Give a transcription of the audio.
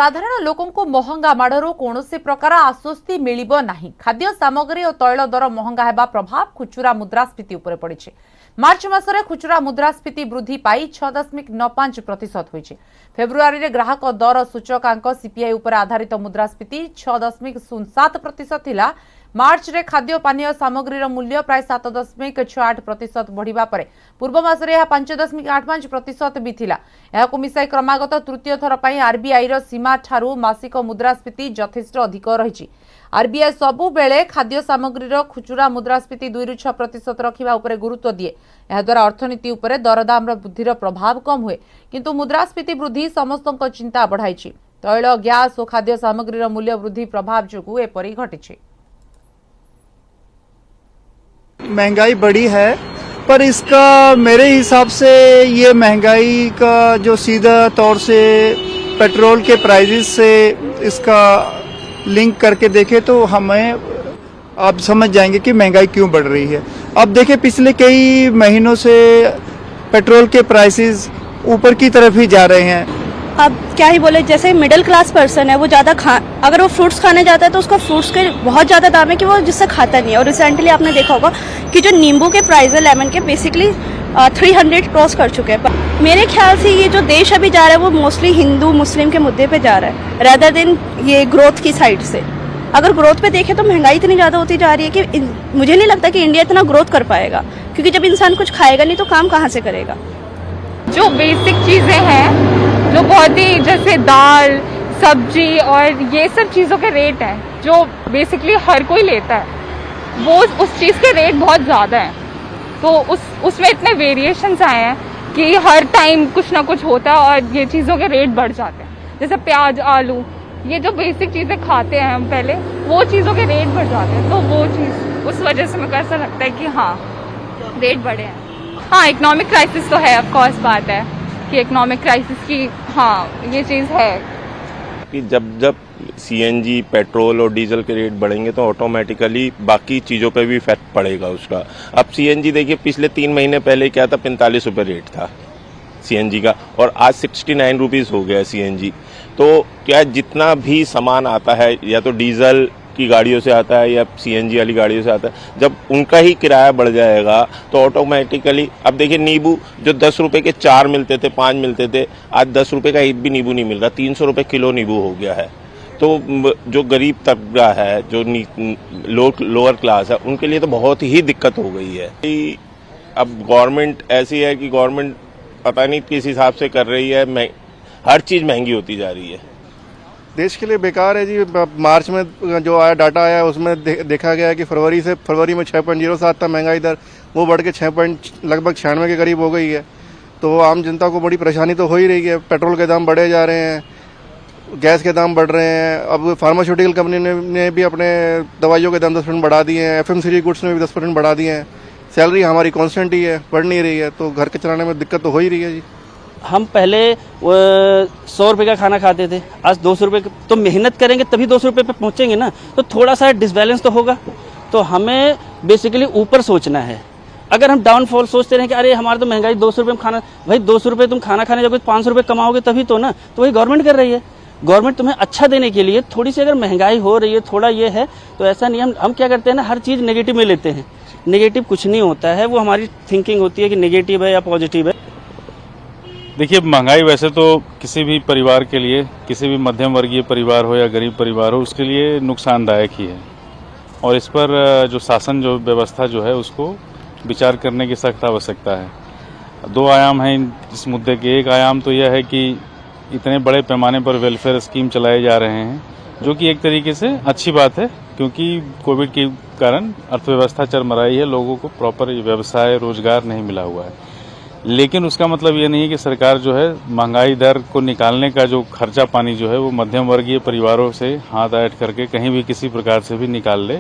साधारण लोकों को महंगा माड़रू कौन से प्रकार आश्वस्ति मिलिब नाही। खाद्य सामग्री और तैल दर महंगा हेबा प्रभाव खुचुरा मुद्रास्फीति उपरे पड़िछि। मार्च मासरे खुचुरा मुद्रास्फीति वृद्धि पाई 6.95% होइछि। फेब्रुआरी रे ग्राहक दर सूचकांक सीपीआई उपरे आधारित मुद्रास्फीति 6.07% थिला। मार्च रे खाद्य पानीय सामग्री मूल्य प्राय 7.68% बढ़िबा परे पूर्व मासरे 5.85% भी थिला। एहाकु मिसाई क्रमागत तृतीय थर पई आरबीआई रो सीमा ठारू मासिक मुद्रास्फीति यथेष्ट अधिक रहिछि। आरबीआई सबु बेले खाद्य सामग्री रो खुचुरा मुद्रास्फीति 2-6% रखिबा उपरे गुरुत्व दिए। एहा द्वारा अर्थनीति उपरे दरदाम रो वृद्धिर प्रभाव कम हुए, किंतु मुद्रास्फीति वृद्धि समस्तक चिंता बढ़ाइछि। तैल, गैस और खाद्य सामग्री रो मूल्य वृद्धि प्रभाव जोगु एपरि घटिछि। महंगाई बढ़ी है, पर इसका मेरे हिसाब से ये महंगाई का जो सीधा तौर से पेट्रोल के प्राइसेस से इसका लिंक करके देखें तो हमें आप समझ जाएंगे कि महंगाई क्यों बढ़ रही है। अब देखें पिछले कई महीनों से पेट्रोल के प्राइसेस ऊपर की तरफ ही जा रहे हैं। अब क्या ही बोले, जैसे मिडिल क्लास पर्सन है वो ज़्यादा अगर वो फ्रूट्स खाने जाता है तो उसका फ्रूट्स के बहुत ज़्यादा दाम है कि वो जिससे खाता नहीं है। और रिसेंटली आपने देखा होगा कि जो नींबू के प्राइस है लेमन के बेसिकली 300 क्रॉस कर चुके हैं। मेरे ख्याल से ये जो देश अभी जा रहा है वो मोस्टली हिंदू मुस्लिम के मुद्दे पे जा रहा है रादर देन ये ग्रोथ की साइड से। अगर ग्रोथ पे देखें तो महंगाई इतनी ज़्यादा होती जा रही है कि मुझे नहीं लगता कि इंडिया इतना ग्रोथ कर पाएगा, क्योंकि जब इंसान कुछ खाएगा नहीं तो काम कहाँ से करेगा। जो बेसिक चीज़ें हैं जो बहुत ही जैसे दाल, सब्जी और ये सब चीज़ों के रेट हैं जो बेसिकली हर कोई लेता है, वो उस चीज़ के रेट बहुत ज़्यादा हैं। तो उसमें इतने वेरिएशंस आए हैं कि हर टाइम कुछ ना कुछ होता है और ये चीज़ों के रेट बढ़ जाते हैं। जैसे प्याज, आलू, ये जो बेसिक चीज़ें खाते हैं हम पहले, वो चीज़ों के रेट बढ़ जाते हैं। तो वो चीज़ उस वजह से मेरे को ऐसा लगता है कि हाँ रेट बढ़े हैं। हाँ, इकोनॉमिक क्राइसिस तो है, ऑफ कोर्स बात है कि इकोनॉमिक क्राइसिस की हाँ ये चीज़ है कि जब सीएनजी, पेट्रोल और डीजल के रेट बढ़ेंगे तो ऑटोमेटिकली बाकी चीज़ों पे भी इफेक्ट पड़ेगा उसका। अब सीएनजी देखिए, पिछले 3 महीने पहले क्या था, 45 रुपये रेट था सीएनजी का और आज 69 रुपीज़ हो गया सीएनजी। तो क्या जितना भी सामान आता है या तो डीजल की गाड़ियों से आता है या सीएनजी वाली गाड़ियों से आता है, जब उनका ही किराया बढ़ जाएगा तो ऑटोमेटिकली अब देखिए नींबू जो 10 रुपये के 4 मिलते थे, 5 मिलते थे, आज 10 रुपये का एक भी नींबू नहीं मिल रहा, 300 रुपये किलो नींबू हो गया है। तो जो गरीब तबका है, जो लोअर क्लास है, उनके लिए तो बहुत ही दिक्कत हो गई है। अब गवर्नमेंट ऐसी है कि गवर्नमेंट पता नहीं किस हिसाब से कर रही है, हर चीज़ महंगी होती जा रही है। देश के लिए बेकार है जी। मार्च में जो आया डाटा आया उसमें देखा गया है कि फरवरी में 6.07 था महंगाई दर, वो बढ़ के लगभग 96 के करीब हो गई है। तो आम जनता को बड़ी परेशानी तो हो ही रही है। पेट्रोल के दाम बढ़े जा रहे हैं, गैस के दाम बढ़ रहे हैं। अब फार्मास्यूटिकल कंपनी ने भी अपने दवाइयों के दाम 10% बढ़ा दिए हैं। FMCG गुड्स ने भी 10% बढ़ा दिए हैं। सैलरी हमारी कॉन्स्टेंट ही है, बढ़ नहीं रही है, तो घर के चलाने में दिक्कत तो हो ही रही है जी। हम पहले 100 रुपये का खाना खाते थे, आज 200 रुपये। तो मेहनत करेंगे तभी 200 रुपये पे पहुँचेंगे ना, तो थोड़ा सा डिसबैलेंस तो होगा। तो हमें बेसिकली ऊपर सोचना है। अगर हम डाउनफॉल सोचते रहें कि अरे हमारा तो महंगाई 200 रुपये में खाना, भाई 200 रुपये तुम खाना खाने जाओगे 500 रुपये कमाओगे तभी तो ना। तो वही गवर्नमेंट कर रही है। गवर्नमेंट तुम्हें अच्छा देने के लिए थोड़ी सी अगर महंगाई हो रही है, थोड़ा ये है, तो ऐसा नहीं हम क्या करते हैं ना, हर चीज़ नेगेटिव में लेते हैं। नेगेटिव कुछ नहीं होता है, वो हमारी थिंकिंग होती है कि नेगेटिव है या पॉजिटिव है। देखिए, महंगाई वैसे तो किसी भी परिवार के लिए, किसी भी मध्यम वर्गीय परिवार हो या गरीब परिवार हो, उसके लिए नुकसानदायक ही है। और इस पर जो शासन जो व्यवस्था जो है उसको विचार करने की सख्त आवश्यकता है। 2 आयाम हैं इस मुद्दे के। एक आयाम तो यह है कि इतने बड़े पैमाने पर वेलफेयर स्कीम चलाए जा रहे हैं, जो कि एक तरीके से अच्छी बात है, क्योंकि कोविड के कारण अर्थव्यवस्था चरमराई है, लोगों को प्रॉपर व्यवसाय, रोजगार नहीं मिला हुआ है। लेकिन उसका मतलब ये नहीं है कि सरकार जो है महंगाई दर को निकालने का जो खर्चा पानी जो है वो मध्यम वर्गीय परिवारों से हाथ ऐंठ करके कहीं भी किसी प्रकार से भी निकाल ले।